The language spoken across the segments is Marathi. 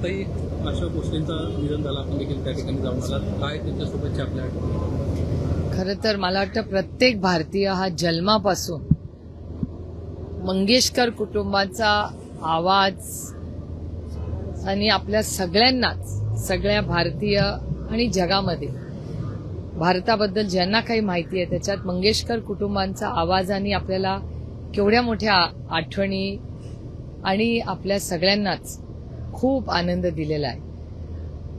ताई, आशा भोसलेंचं निधन झालं, आपण देखील त्या ठिकाणी जाऊन आलात, काय त्यांच्यासोबतची आपल्या आठवणी? खरं तर मला वाटतं प्रत्येक भारतीय हा जन्मापासून मंगेशकर कुटुंबाचा आवाज आणि आपल्या सगळ्यांनाच, सगळ्या भारतीय आणि जगामध्ये भारताबद्दल ज्यांना काही माहिती आहे त्याच्यात मंगेशकर कुटुंबांचा आवाजाने आपल्याला केवढ्या मोठ्या आठवणी आणि आपल्या सगळ्यांनाच खूप आनंद दिलेला आहे.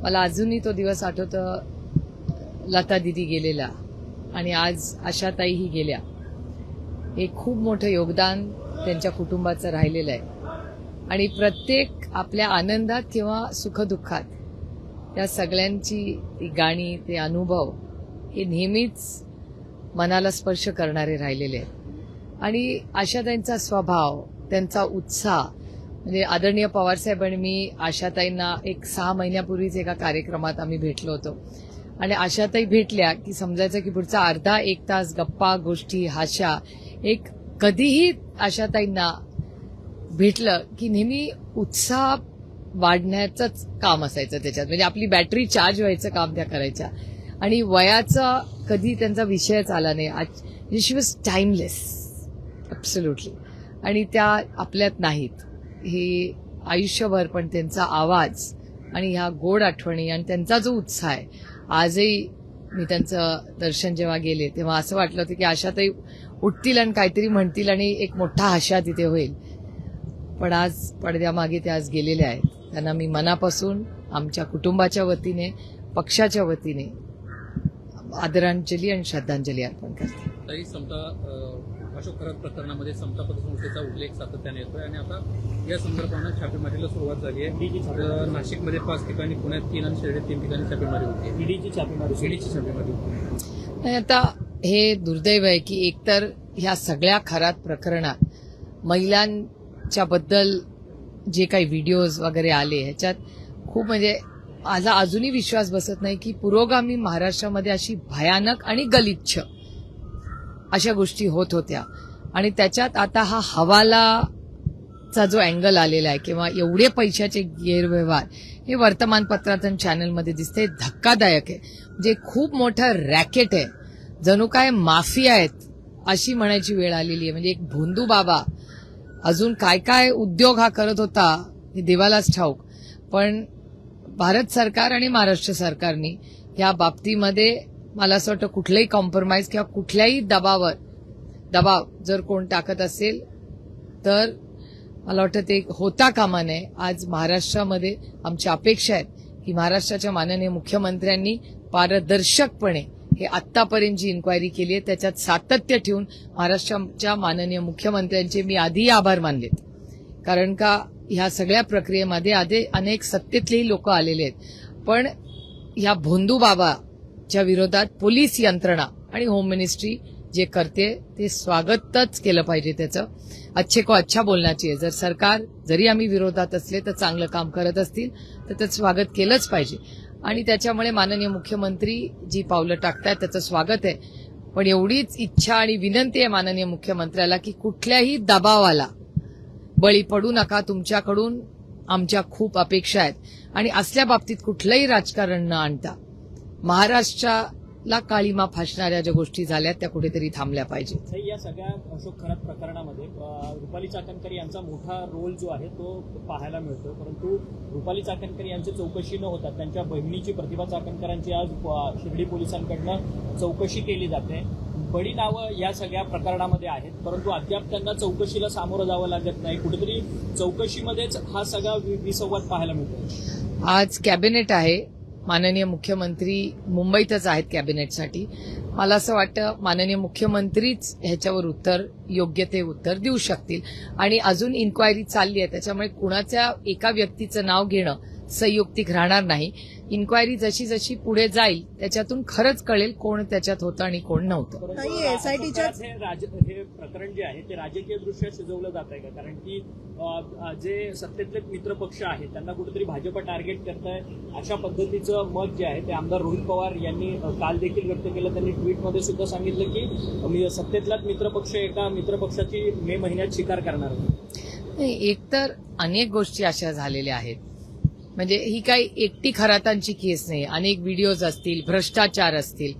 मला अजूनही तो दिवस आठवतो, लता दिदी गेलेला आणि आज आशाताईही गेल्या. हे खूप मोठं योगदान त्यांच्या कुटुंबाचं राहिलेलं आहे आणि प्रत्येक आपल्या आनंदात किंवा सुखदुःखात त्या सगळ्यांची ती गाणी, ते अनुभव हे नेहमीच मनाला स्पर्श करणारे राहिलेले आहेत. आणि आशाताईंचा स्वभाव, त्यांचा उत्साह, म्हणजे आदरणीय पवारसाहेबांनी, मी आशाताईंना एक 6 महिन्यापूर्वीच एका कार्यक्रमात आम्ही भेटलो होतो आणि आशाताई भेटल्या की समजायचं की पुढचा अर्धा एक तास गप्पा गोष्टी हाशा. एक कधीही आशाताईंना भेटलं की नेहमी उत्साह वाढण्याचंच काम असायचं त्याच्यात, म्हणजे आपली बॅटरी चार्ज व्हायचं काम त्या करायच्या आणि वयाचा कधी त्यांचा विषयच आला नाही. शी वॉज टाइमलेस ॲब्सोल्युटली. आणि त्या आपल्यात नाहीत, हे आयुष्यभर, पण त्यांचा आवाज आणि ह्या गोड आठवणी आणि त्यांचा जो उत्साह आहे. आजही मी त्यांचं दर्शन जेव्हा गेले तेव्हा असं वाटलं होतं की आशाताई उठतील आणि काहीतरी म्हणतील आणि एक मोठा आशा तिथे होईल. पण आज पडद्यामागे ते आज गेलेले आहेत. त्यांना मी मनापासून आमच्या कुटुंबाच्या वतीने, पक्षाच्या वतीने आदरांजली आणि श्रद्धांजली अर्पण करते. ताई, अशोक खरात प्रकरणामध्ये समता पतसंस्थेचा उल्लेख सातत्याने येतोय आणि आता या संदर्भानं छापेमारीला सुरुवात झाली आहे. नाशिकमध्ये 5 ठिकाणी, पुण्यात 3 आणि शिर्डीत 3 ठिकाणी छापेमारी होती. ईडीची छापेमारी होती. नाही, आता हे दुर्दैव आहे की एकतर ह्या सगळ्या खरात प्रकरणात महिलांच्या बद्दल जे काही व्हिडिओज वगैरे आले ह्याच्यात खूप, म्हणजे माझा अजूनही विश्वास बसत नाही की पुरोगामी महाराष्ट्रामध्ये अशी भयानक आणि गलिच्छ अशा गोष्टी होत होत्या. आणि त्याच्यात आता हा हवालाचा जो अँगल आलेला आहे किंवा एवढे पैशाचे गैरव्यवहार हे वर्तमानपत्रात आणि चॅनलमध्ये दिसते, धक्कादायक आहे. म्हणजे खूप मोठं रॅकेट आहे, जणू काय माफिया आहेत अशी म्हणायची वेळ आलेली आहे. म्हणजे एक भोंदू बाबा अजून काय काय उद्योग हा करत होता हे देवालाच ठाऊक. पण भारत सरकार आणि महाराष्ट्र सरकारने या बाबतीमध्ये मला असं वाटतं कुठलंही कॉम्प्रोमाइज किंवा कुठल्याही दबाव जर कोण टाकत असेल तर मला वाटतं ते होता कामा नये. आज महाराष्ट्रामध्ये आमची अपेक्षा आहे की महाराष्ट्राच्या माननीय मुख्यमंत्र्यांनी पारदर्शकपणे हे आत्तापर्यंत जी इन्क्वायरी केली आहे त्याच्यात सातत्य ठेवून महाराष्ट्राच्या माननीय मुख्यमंत्र्यांचे मी आधी आभार मानलेत. कारण का ह्या सगळ्या प्रक्रियेमध्ये आधी अनेक सत्तेतलेही लोक आलेले आहेत. पण ह्या भोंदू बाबाच्या विरोधात पोलीस यंत्रणा आणि होम मिनिस्ट्री जे करते ते स्वागतच केलं पाहिजे. त्याचं अच्छे को अच्छा बोलण्याची आहे. जर सरकार, जरी आम्ही विरोधात असले तर चांगलं काम करत असतील तर त्याचं स्वागत केलंच पाहिजे. आणि त्याच्यामुळे माननीय मुख्यमंत्री जी पावलं टाकतायत त्याचं स्वागत आहे. पण एवढीच इच्छा आणि विनंती आहे माननीय मुख्यमंत्र्याला की कुठल्याही दबावाला बळी पडू नका. तुमच्याकडून आमच्या खूप अपेक्षा आहेत आणि असल्या बाबतीत कुठलंही राजकारण न आणता महाराष्ट्राला काळीमा फासणाऱ्या ज्या गोष्टी झाल्या त्या कुठेतरी थांबल्या पाहिजेत. या सगळ्या अशोक खरात प्रकरणामध्ये रुपाली चाकणकर यांचा मोठा रोल जो आहे तो पाहायला मिळतो. परंतु रुपाली चाकणकर यांची चौकशी न होता त्यांच्या बहिणीची प्रतिभा चाकणकरांची आज शिर्डी पोलिसांकडनं चौकशी केली जाते. बडी नावं या सगळ्या प्रकरणामध्ये आहेत, परंतु अद्याप त्यांना चौकशीला सामोरं जावं लागत नाही. कुठेतरी चौकशीमध्येच हा सगळा विसंवाद पाहायला मिळतो. आज कॅबिनेट आहे, माननीय मुख्यमंत्री मुंबईतच आहेत कॅबिनेटसाठी. मला असं वाटतं माननीय मुख्यमंत्रीच ह्याच्यावर योग्य ते उत्तर देऊ शकतील. आणि अजून इन्क्वायरी चालली आहे, त्याच्यामुळे कुणाच्या एका व्यक्तीचं नाव घेणं संयुक्तिक राहणार नाही. इन्क्वायरी जशी जशी पुढे जाईल त्याच्यातून खरंच कळेल कोण त्याच्यात होतं आणि कोण नव्हतं. हे प्रकरण जे आहे ते राजकीय दृष्ट्या शिजवलं जात आहे का? कारण की जे सत्तेतले मित्रपक्ष आहेत त्यांना कुठेतरी भाजप टार्गेट करत आहे अशा पद्धतीचं मत जे आहे ते आमदार रोहित पवार यांनी काल देखील व्यक्त केलं. त्यांनी ट्विटमध्ये सुद्धा सांगितलं की सत्तेतलाच मित्रपक्ष एका मित्रपक्षाची मे महिन्यात शिकार करणार. एकतर अनेक गोष्टी अशा झालेल्या आहेत म्हणजे ही काही एकटी खरातांची केस नाही. अनेक व्हिडिओज असतील, भ्रष्टाचार असतील,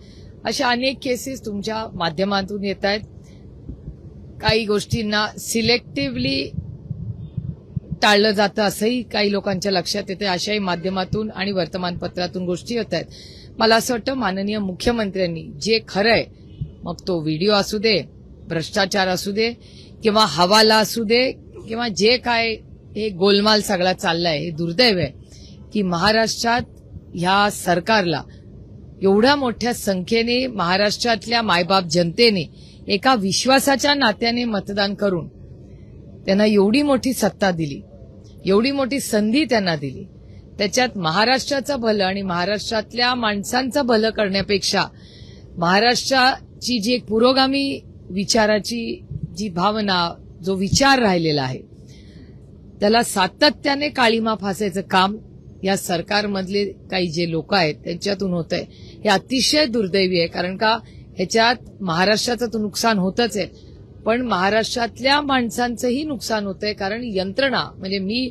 अशा अनेक केसेस तुमच्या माध्यमातून येत आहेत. काही गोष्टींना सिलेक्टिव्हली टाळलं जातं असंही काही लोकांच्या लक्षात येते. अशाही माध्यमातून आणि वर्तमानपत्रातून गोष्टी होत आहेत. मला असं वाटतं माननीय मुख्यमंत्र्यांनी जे खरंय, मग तो व्हिडिओ असू दे, भ्रष्टाचार असू दे किंवा हवाला असू दे किंवा जे काय हे गोलमाल सगळा चाललाय, हे दुर्दैव आहे की महाराष्ट्रात ह्या सरकारला एवढ्या मोठ्या संख्येने महाराष्ट्रातल्या मायबाप जनतेने एका विश्वासाच्या नात्याने मतदान करून त्यांना एवढी मोठी सत्ता दिली, एवढी मोठी संधी त्यांना दिली. त्याच्यात महाराष्ट्राचं भलं आणि महाराष्ट्रातल्या माणसांचं भलं करण्यापेक्षा महाराष्ट्राची जी एक पुरोगामी विचाराची जी भावना, जो विचार राहिलेला आहे, त्याला सातत्याने काळीमा फासायचं काम या सरकारमधले काही जे लोक आहेत त्यांच्यातून होत आहे. हे अतिशय दुर्दैवी आहे. कारण का ह्याच्यात महाराष्ट्राचं तर नुकसान होतच आहे, पण महाराष्ट्रातल्या माणसांचंही नुकसान होतंय. कारण यंत्रणा, म्हणजे मी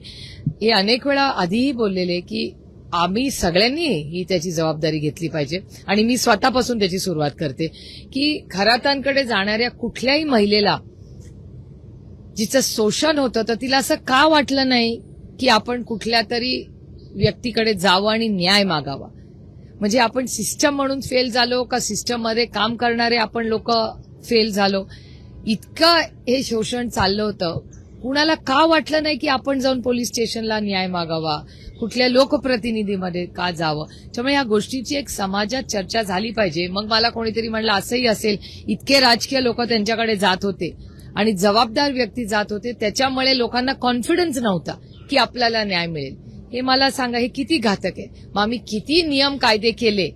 हे अनेक वेळा आधीही बोललेले की आम्ही सगळ्यांनी ही त्याची जबाबदारी घेतली पाहिजे आणि मी स्वतःपासून त्याची सुरुवात करते की खरातांकडे जाणाऱ्या कुठल्याही महिलेला जिचं शोषण होतं तर तिला असं का वाटलं नाही की आपण कुठल्या तरी व्यक्तीकडे जावं आणि न्याय मागावा. म्हणजे आपण सिस्टम म्हणून फेल झालो का सिस्टममध्ये काम करणारे आपण लोक फेल झालो? इतकं हे शोषण चाललं होतं, कुणाला का वाटलं नाही की आपण जाऊन पोलीस स्टेशनला न्याय मागावा, कुठल्या लोकप्रतिनिधीमध्ये का जावं? त्यामुळे या गोष्टीची एक समाजात चर्चा झाली पाहिजे. मग मला कोणीतरी म्हणलं असंही असेल, इतके राजकीय लोक त्यांच्याकडे जात होते आणि जबाबदार व्यक्ती जात होते, त्याच्यामुळे लोकांना कॉन्फिडन्स नव्हता की आपल्याला न्याय मिळेल. हे मला सांगा, हे किती घातक आहे. मग आम्ही किती नियम कायदे केले,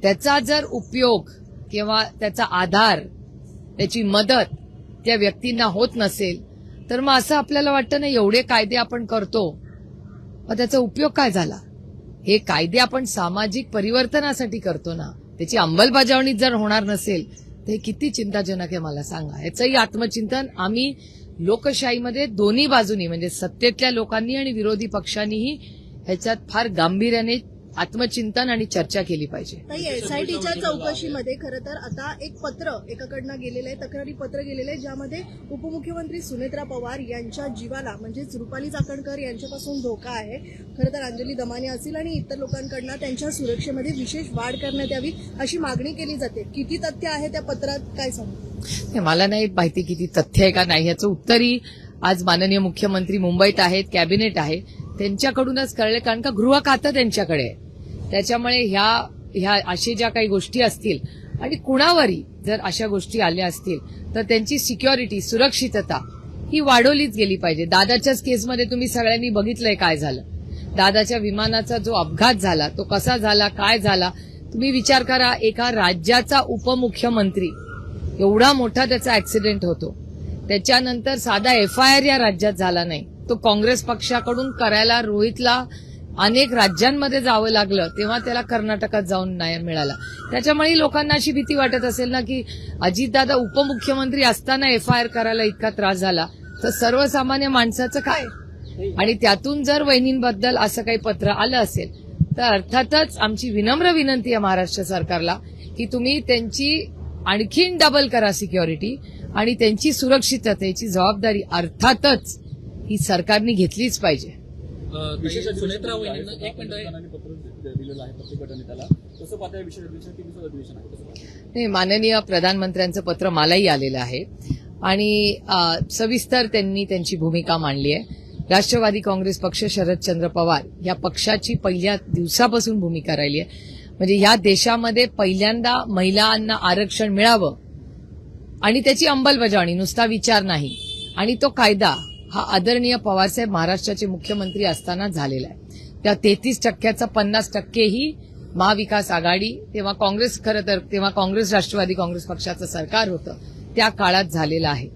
त्याचा जर उपयोग किंवा त्याचा आधार, त्याची मदत त्या व्यक्तींना होत नसेल तर मग असं आपल्याला वाटतं ना, एवढे कायदे आपण करतो, मग त्याचा उपयोग काय झाला? हे कायदे आपण सामाजिक परिवर्तनासाठी करतो ना, त्याची अंमलबजावणी जर होणार नसेल तर हे किती चिंताजनक आहे मला सांगा. याचंही आत्मचिंतन आम्ही लोकशाहीमध्ये दोन्ही बाजूनी, म्हणजे सत्तेतल्या लोकांनी आणि विरोधी पक्षांनीही ह्याच्यात फार गांभीर्याने आत्मचिंतन आणि चर्चा केली पाहिजे. ताई, एसआयटीच्या चौकशीमध्ये खरं तर आता एक पत्र एकाकडनं गेलेलं आहे, तक्रारी पत्र गेलेलं आहे, ज्यामध्ये उपमुख्यमंत्री सुनेत्रा पवार यांच्या जीवाला म्हणजेच रुपाली चाकणकर यांच्यापासून धोका आहे. खरं तर अंजली दमाने असतील आणि इतर लोकांकडनं त्यांच्या सुरक्षेमध्ये विशेष वाढ करण्यात यावी अशी मागणी केली जाते. किती तथ्य आहे त्या पत्रात, काय सांगू? मला नाही माहिती किती तथ्य आहे का नाही, याचं उत्तरही आज माननीय मुख्यमंत्री मुंबईत आहेत, कॅबिनेट आहे, त्यांच्याकडूनच कळले. कारण का गृह खातं त्यांच्याकडे आहे. त्याच्यामुळे ह्या अशा ज्या काही गोष्टी असतील आणि कुणावरही जर अशा गोष्टी आल्या असतील तर त्यांची सिक्युरिटी, सुरक्षितता ही वाढवलीच गेली पाहिजे. दादाच्याच केसमध्ये तुम्ही सगळ्यांनी बघितलंय काय झालं. दादाच्या विमानाचा जो अपघात झाला तो कसा झाला, काय झाला, तुम्ही विचार करा. एका राज्याचा उपमुख्यमंत्री, एवढा मोठा त्याचा ऍक्सिडेंट होतो, त्याच्यानंतर साधा FIR या राज्यात झाला नाही. तो काँग्रेस पक्षाकडून करायला रोहितला अनेक राज्यांमध्ये जावं लागलं, तेव्हा त्याला कर्नाटकात जाऊन न्याय मिळाला. त्याच्यामुळे लोकांना अशी भीती वाटत असेल ना की अजितदादा उपमुख्यमंत्री असताना FIR करायला इतका त्रास झाला, तर सर्वसामान्य माणसाचं काय? आणि त्यातून जर वहिनींबद्दल असं काही पत्र आलं असेल तर अर्थातच आमची विनम्र विनंती आहे महाराष्ट्र सरकारला की तुम्ही त्यांची आणखीन डबल करा सिक्युरिटी आणि त्यांची सुरक्षिततेची जबाबदारी अर्थातच ही सरकारने घेतलीच पाहिजे. सुनेत्रा वहिनींना एक मिनिट दिलेलं आहे प्रत्येक गटाने त्याला, कसं पाहताय विशेष अधिवेशन की दुसरं अधिवेशन आहे? नाही, माननीय प्रधानमंत्र्यांचं पत्र मलाही आलेलं आहे आणि सविस्तर त्यांनी त्यांची भूमिका मांडली आहे. राष्ट्रवादी काँग्रेस पक्ष, शरदचंद्र पवार या पक्षाची पहिल्या दिवसापासून भूमिका राहिली आहे. म्हणजे या देशामध्ये पहिल्यांदा महिलांना आरक्षण मिळावं आणि त्याची अंमलबजावणी, नुसता विचार नाही, आणि तो कायदा हा आदरणीय पवारसाहेब महाराष्ट्राचे मुख्यमंत्री असताना झालेला आहे. त्या 33%चा 50% ही महाविकास आघाडी, तेव्हा काँग्रेस, खरं तर तेव्हा काँग्रेस राष्ट्रवादी काँग्रेस पक्षाचं सरकार होतं, त्या काळात झालेला आहे.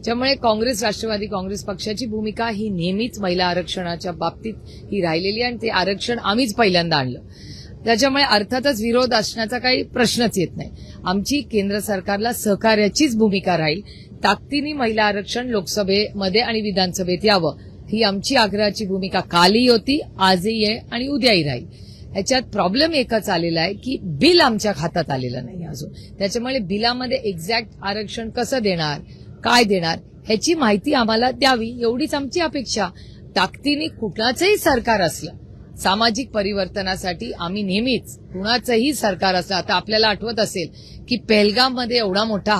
त्यामुळे काँग्रेस राष्ट्रवादी काँग्रेस पक्षाची भूमिका ही नेहमीच महिला आरक्षणाच्या बाबतीत ही राहिलेली आहे आणि ते आरक्षण आम्हीच पहिल्यांदा आणलं. त्याच्यामुळे अर्थातच विरोध असण्याचा काही प्रश्नच येत नाही. आमची केंद्र सरकारला सहकार्याचीच भूमिका राहील. ताकदीने महिला आरक्षण लोकसभेमध्ये आणि विधानसभेत यावं ही आमची आग्रहाची भूमिका कालही होती, आजही आहे आणि उद्याही राहील. ह्याच्यात प्रॉब्लेम एकच आलेला आहे की बिल आमच्या खात्यात आलेलं नाही अजून. त्याच्यामुळे बिलामध्ये एक्झॅक्ट आरक्षण कसं देणार, काय देणार ह्याची माहिती आम्हाला द्यावी, एवढीच आमची अपेक्षा. ताकदीने कुणाचंही सरकार असलं, सामाजिक परिवर्तनासाठी आम्ही नेहमीच, कुणाचंही सरकार असलं. आता आपल्याला आठवत असेल की पेहलगाममध्ये एवढा मोठा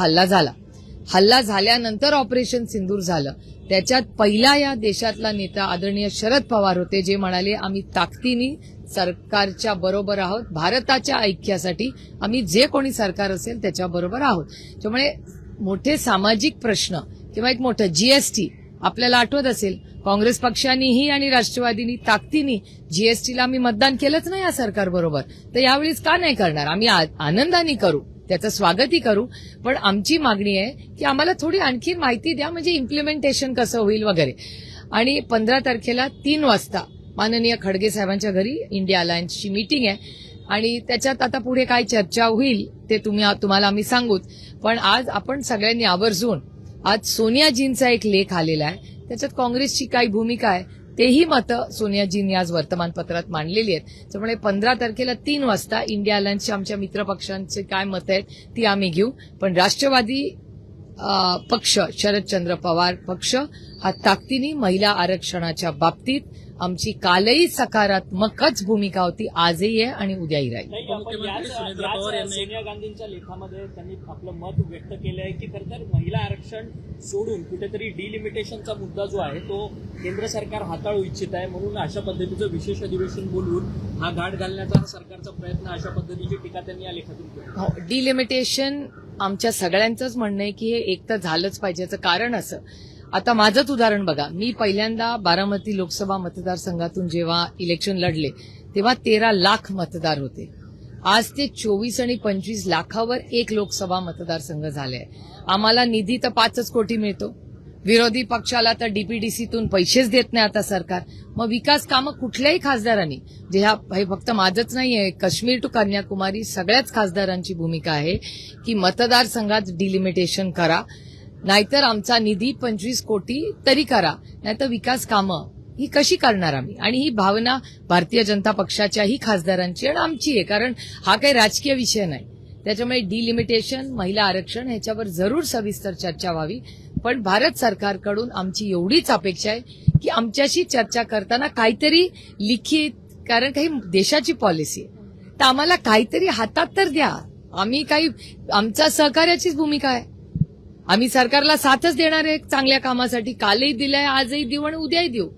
हल्ला झाल्यानंतर ऑपरेशन सिंदूर झालं. त्याच्यात पहिला या देशातला नेता आदरणीय शरद पवार होते, जे म्हणाले आम्ही ताकदीने सरकारच्या बरोबर आहोत, भारताच्या ऐक्यासाठी आम्ही जे कोणी सरकार असेल त्याच्याबरोबर आहोत. त्यामुळे मोठे सामाजिक प्रश्न किंवा एक मोठं जीएसटी आपल्याला आठवत असेल, काँग्रेस पक्षानेही आणि राष्ट्रवादीनी ताकदीने जीएसटीला आम्ही मतदान केलंच नाही या सरकारबरोबर. तर यावेळीच का नाही करणार? आम्ही आनंदाने करू, त्याचं स्वागतही करू, पण आमची मागणी आहे की आम्हाला थोडी आणखी माहिती द्या, म्हणजे इम्प्लिमेंटेशन कसं होईल वगैरे. आणि 15 तारखेला 3 वाजता माननीय खडगे साहेबांच्या घरी इंडिया अलायन्सची मीटिंग आहे आणि त्याच्यात आता पुढे काय चर्चा होईल ते तुम्हाला आम्ही सांगूच. पण आज आपण सगळ्यांनी आवर्जून, आज सोनियाजींचा एक लेख आलेला आहे, त्याच्यात काँग्रेसची काय भूमिका आहे तेही मतं सोनियाजींनी आज वर्तमानपत्रात मांडलेली आहेत. त्यामुळे 15 तारखेला 3 वाजता इंडिया अलायन्सच्या आमच्या मित्रपक्षांचे काय मतं आहेत ती आम्ही घेऊ. पण राष्ट्रवादी पक्ष, शरदचंद्र पवार पक्ष हा ताकदीने महिला आरक्षणाच्या बाबतीत आमची कालही सकारात्मकच भूमिका होती, आजही आहे आणि उद्याही राहील. नाही, आपण उपमुख्यमंत्री सुनेत्रा पवार याच यांनी सोनिया गांधींच्या लेखामध्ये त्यांनी आपलं मत व्यक्त केलं आहे की खरं तर महिला आरक्षण सोडून कुठेतरी डिलिमिटेशनचा मुद्दा जो आहे तो केंद्र सरकार हाताळू इच्छित आहे, म्हणून अशा पद्धतीचं विशेष अधिवेशन बोलवून हा घाट घालण्याचा हा सरकारचा प्रयत्न, अशा पद्धतीची टीका त्यांनी या लेखातून केली. हो, डिलिमिटेशन आमच्या सगळ्यांचंच म्हणणं आहे की हे एक तर झालंच पाहिजे. याचं कारण असं, आता माझंच उदाहरण बघा, मी पहिल्यांदा बारामती लोकसभा मतदारसंघातून जेव्हा इलेक्शन लढले तेव्हा 13 लाख मतदार होते. आज ते 24 आणि 25 लाखावर एक लोकसभा मतदारसंघ झाले. आम्हाला निधी तर 5 कोटी मिळतो, विरोधी पक्षाला तर डीपीडीसीतून पैसेच देत नाही आता सरकार. मग विकास कामं कुठल्याही खासदारांनी, जे हे फक्त माझंच नाहीये, काश्मीर टू कन्याकुमारी सगळ्याच खासदारांची भूमिका आहे की मतदारसंघात डिलिमिटेशन करा, नाहीतर आमचा निधी 25 कोटी तरी करा, नाहीतर विकास कामं ही कशी करणार आम्ही. आणि ही भावना भारतीय जनता पक्षाच्याही खासदारांची आणि आमची आहे, कारण हा काही राजकीय विषय नाही. त्याच्यामुळे डिलिमिटेशन, महिला आरक्षण ह्याच्यावर जरूर सविस्तर चर्चा व्हावी. पण भारत सरकारकडून आमची एवढीच अपेक्षा आहे की आमच्याशी चर्चा करताना काहीतरी लिखित, कारण काही देशाची पॉलिसी आहे तर आम्हाला काहीतरी हातात तर द्या. आम्ही काही, आमच्या सहकार्याचीच भूमिका आहे, आम्ही सरकारला साथच देणार आहे चांगल्या कामासाठी. कालही दिलंय, आजही देऊ आणि उद्याही देऊ.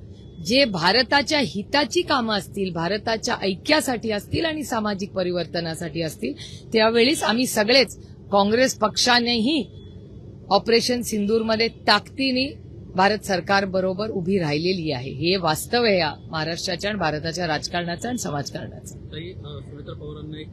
जे भारताच्या हिताची कामं असतील, भारताच्या ऐक्यासाठी असतील आणि सामाजिक परिवर्तनासाठी असतील, त्यावेळीच आम्ही सगळेच, काँग्रेस पक्षानेही ऑपरेशन सिंदूरमध्ये ताकदीने भारत सरकार बरोबर उभी राहिलेली आहे. हे वास्तव आहे या महाराष्ट्राच्या आणि भारताच्या राजकारणाचं आणि समाजकारणाचं. ताई, सुनेत्रा पवारांना एक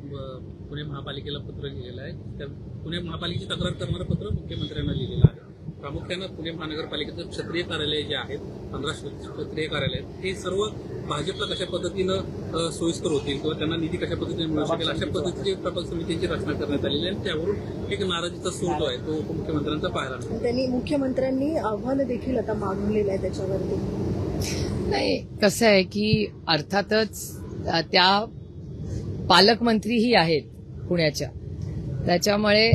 पुणे महापालिकेला पत्र लिहिलेलं आहे. त्या पुणे महापालिकेची तक्रार करणारं पत्र मुख्यमंत्र्यांना लिहिलेलं आहे. प्रामुख्यानं पुणे महानगरपालिकेचं क्षेत्रीय कार्यालय जे आहेत, 15 क्षेत्रीय कार्यालय आहेत, हे सर्व भाजपला कशा पद्धतीनं सोयीस्कर होतील किंवा त्यांना निधी कशा पद्धतीने मिळू शकेल अशा पद्धतीची प्रकल्प समितीची रचना करण्यात आलेली आहे. त्यावरून एक नाराजीचा सूर जो आहे तो उपमुख्यमंत्र्यांचा पाहायला मिळतो. त्यांनी, मुख्यमंत्र्यांनी आव्हान देखील आता मागवलेलं आहे त्याच्यावरती. नाही, कसं आहे की अर्थातच त्या पालकमंत्रीही आहेत पुण्याच्या, त्याच्यामुळे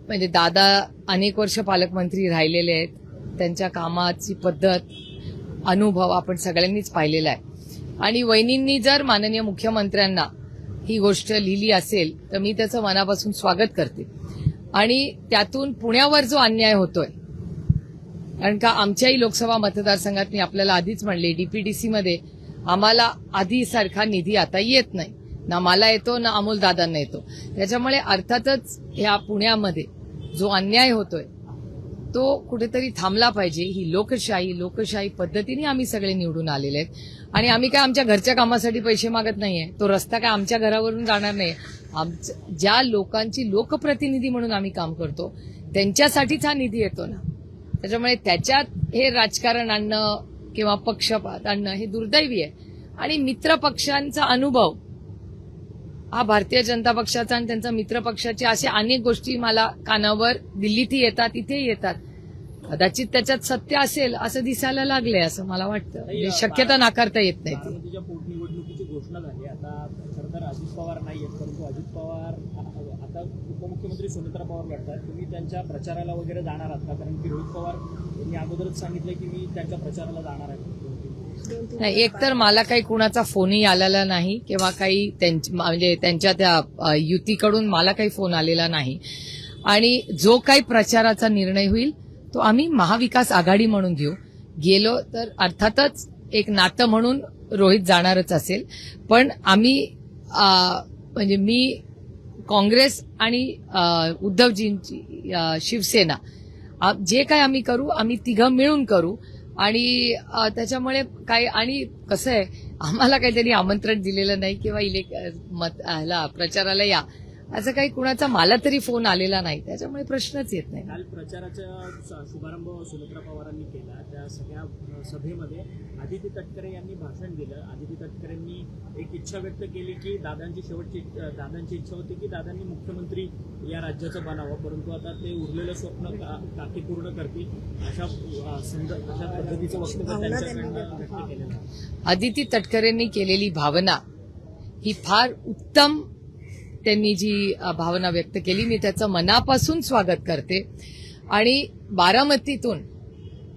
म्हणजे दादा अनेक वर्ष पालकमंत्री राहिलेले आहेत, त्यांच्या कामाची पद्धत, अनुभव आपण सगळ्यांनीच पाहिलेला आहे. आणि वहिनींनी जर माननीय मुख्यमंत्र्यांना ही गोष्ट लिहिली असेल तर मी त्याचं मनापासून स्वागत करते. आणि त्यातून पुण्यावर जो अन्याय होतोय, कारण का आमच्याही लोकसभा मतदारसंघात मी आपल्याला आधीच म्हणले, डीपीडीसीमध्ये आम्हाला आधीसारखा निधी आता येत नाही, ना मला येतो ना अमोल दादांना येतो. त्याच्यामुळे अर्थातच ह्या पुण्यामध्ये जो अन्याय होतोय तो कुठेतरी थांबला पाहिजे. ही लोकशाही पद्धतीने आम्ही सगळे निवडून आलेले आहेत आणि आम्ही काय आमच्या घरच्या कामासाठी पैसे मागत नाहीये. तो रस्ता काय आमच्या घरावरून जाणार नाही. ज्या लोकांची लोकप्रतिनिधी म्हणून आम्ही काम करतो त्यांच्यासाठीच हा निधी येतो ना. त्याच्यामुळे त्याच्यात हे राजकारण आणणं किंवा पक्षपात आणणं हे दुर्दैवी आहे. आणि मित्रपक्षांचा अनुभव हा भारतीय जनता पक्षाचा आणि त्यांचा मित्रपक्षाचे असे अनेक गोष्टी मला कानावर दिल्लीतही येतात, इथेही येतात. कदाचित त्याच्यात सत्य असेल असं दिसायला लागलंय असं मला वाटतं. म्हणजे शक्यता नाकारता येत नाही ती. बारामतीच्या पोटनिवडणुकीची घोषणा झाली. आता खरं तर अजित पवार नाही आहेत, परंतु अजित पवार आता उपमुख्यमंत्री सुनेत्रा पवार लढतात. तुम्ही त्यांच्या प्रचाराला वगैरे जाणार आहात का? कारण की रोहित पवार यांनी अगोदरच सांगितलं की मी त्यांच्या प्रचाराला जाणार आहे. नाही, एक तर मला काही कुणाचा फोनही आलेला नाही किंवा काही म्हणजे त्यांच्या त्या युतीकडून मला काही फोन आलेला नाही. आणि जो काही प्रचाराचा निर्णय होईल तो आम्ही महाविकास आघाडी म्हणून घेऊ. गेलो तर अर्थातच एक नातं म्हणून रोहित जाणारच असेल, पण आम्ही म्हणजे मी काँग्रेस आणि उद्धवजींची शिवसेना जे काय आम्ही करू आम्ही तिघं मिळून करू. आणि त्याच्यामुळे काय, आणि कसं आहे, आम्हाला काही त्यांनी आमंत्रण दिलेलं नाही किंवा प्रचाराला या असं काही कुणाचा मला तरी फोन आलेला नाही, त्याच्यामुळे प्रश्नच येत नाही. काल प्रचाराचा शुभारंभ सुनेत्रा पवारांनी केला. त्या सगळ्या सभेमध्ये आदिती तटकरे यांनी भाषण दिलं. आदिती तटकरेंनी एक इच्छा व्यक्त केली की दादांची इच्छा होती की दादांनी मुख्यमंत्री या राज्याचं बनावं, परंतु आता ते उरलेलं स्वप्न काकी पूर्ण करतील अशा पद्धतीचं वक्तव्य त्यांच्याकडनं व्यक्त केलेलं आहे. आदिती तटकरेंनी केलेली भावना ही फार उत्तम, त्यांनी जी भावना व्यक्त केली मी त्याचं मनापासून स्वागत करते. आणि बारामतीतून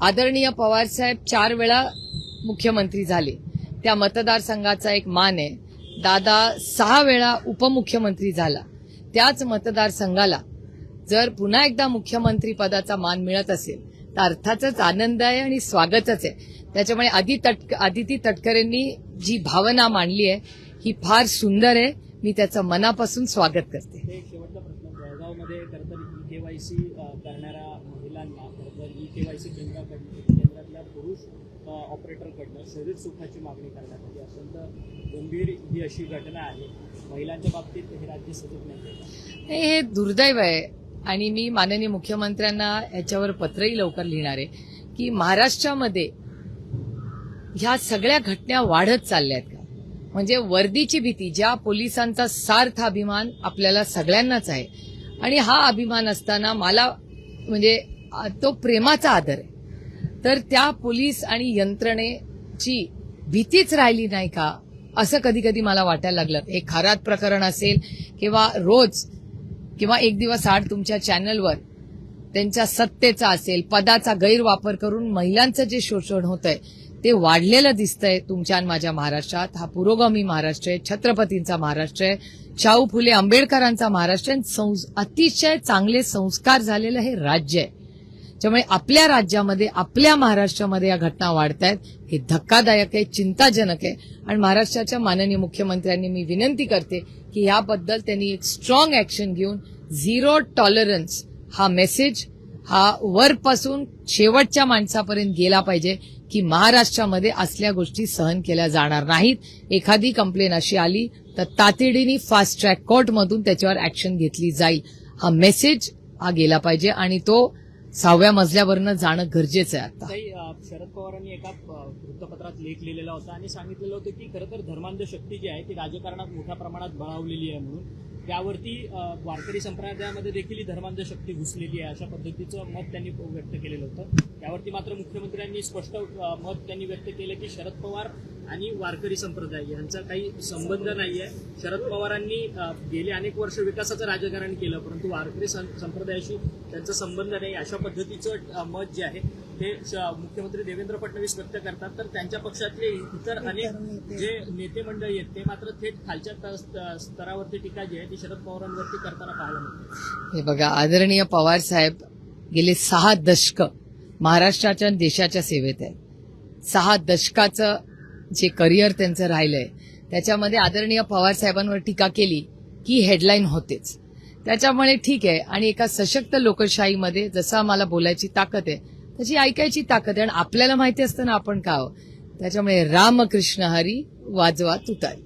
आदरणीय पवारसाहेब 4 वेळा मुख्यमंत्री झाले, त्या मतदारसंघाचा एक मान आहे. दादा 6 वेळा उपमुख्यमंत्री झाला, त्याच मतदारसंघाला जर पुन्हा एकदा मुख्यमंत्री पदाचा मान मिळत असेल तर अर्थातच आनंद आहे आणि स्वागतच आहे. त्याच्यामुळे आदिती तटकरेंनी जी भावना मांडली आहे ही फार सुंदर आहे, मी त्याचं मनापासून स्वागत करते. शेवटचा प्रश्न, जळगावमध्ये खरं तर केवायसी करणाऱ्या महिलांना खरं तर केवायसी केंद्रातल्या पुरुष ऑपरेटरकडनं शरीर सुखाची मागणी करण्यात आली. अत्यंत गंभीर ही अशी घटना आहे. महिलांच्या बाबतीत हे राज्य सजग नाही. हे दुर्दैव आहे आणि मी माननीय मुख्यमंत्र्यांना याच्यावर पत्रही लवकर लिहिणार आहे की महाराष्ट्रामध्ये ह्या सगळ्या घटना वाढत चालल्या आहेत का? म्हणजे वर्दीची भीती, ज्या पोलिसांचा सार्थ अभिमान आपल्याला सगळ्यांनाच आहे आणि हा अभिमान असताना मला म्हणजे तो प्रेमाचा आदर आहे, तर त्या पोलीस आणि यंत्रणेची भीतीच राहिली नाही का असं कधी कधी मला वाटायला लागलं. हे खरात प्रकरण असेल किंवा रोज किंवा एक दिवस आड तुमच्या चॅनलवर त्यांच्या सत्तेचा असेल, पदाचा गैरवापर करून महिलांचं जे शोषण होत आहे ते वाढलेलं दिसतंय तुमच्या आणि माझ्या महाराष्ट्रात. हा पुरोगामी महाराष्ट्र आहे, छत्रपतींचा महाराष्ट्र आहे, शाहू फुले आंबेडकरांचा महाराष्ट्र आहे, अतिशय चांगले संस्कार झालेलं हे राज्य आहे. त्यामुळे आपल्या राज्यामध्ये, आपल्या महाराष्ट्रामध्ये या घटना वाढतायत, हे धक्कादायक आहे, चिंताजनक आहे. आणि महाराष्ट्राच्या माननीय मुख्यमंत्र्यांनी मी विनंती करते की याबद्दल त्यांनी एक स्ट्रॉंग ऍक्शन घेऊन झिरो टॉलरन्स हा मेसेज हा वरपासून शेवटच्या माणसापर्यंत गेला पाहिजे की महाराष्ट्रामध्ये असल्या गोष्टी सहन केल्या जाणार नाहीत. एखादी कंप्लेन अशी आली तर तातडीने फास्ट ट्रॅक कोर्टमधून त्याच्यावर ऍक्शन घेतली जाईल. हा मेसेज हा गेला पाहिजे आणि तो 6व्या मजल्यावरनं जाणं गरजेचं आहे. आता शरद पवारांनी एका वृत्तपत्रात लेख लिहिलेला होता आणि सांगितलेलं होतं की खरं तर धर्मांध शक्ती जी आहे ती राजकारणात मोठ्या प्रमाणात बळावलेली आहे म्हणून. त्यावरती वारकरी संप्रदायामध्ये देखील ही धर्मांध शक्ती घुसलेली आहे अशा पद्धतीचं मत त्यांनी व्यक्त केलेलं होतं. त्यावरती मात्र मुख्यमंत्र्यांनी स्पष्ट मत त्यांनी व्यक्त केलं की शरद पवार आणि वारकरी संप्रदाय यांचा काही संबंध नाहीये. शरद पवारांनी गेली अनेक वर्ष विकासाचं राजकारण केलं, परंतु वारकरी संप्रदायाशी त्यांचा संबंध नाही अशा पद्धतीचं मत जे आहे ते मुख्यमंत्री देवेंद्र फडणवीस व्यक्त करतात. तर त्यांच्या पक्षातले इतर अनेक जे नेते मंडळी आहेत ते मात्र थेट खालच्या स्तरावरती टीका जी आहे ती शरद पवारांवरती करताना पाहायला मिळते. हे बघा, आदरणीय पवार साहेब गेले 6 दशक महाराष्ट्राच्या देशाच्या सेवेत आहे. 6 दशकाचं जे करिअर त्यांचं राहिलंय त्याच्यामध्ये आदरणीय पवार साहेबांवर टीका केली की हेडलाईन होतेच. त्याच्यामुळे ठीक आहे, आणि एका सशक्त लोकशाहीमध्ये जसं आम्हाला बोलायची ताकद आहे तशी ऐकायची ताकद आहे आणि आपल्याला माहिती असतं ना आपण का आहोत. त्याच्यामुळे रामकृष्ण हरी वाजवा तुतारी.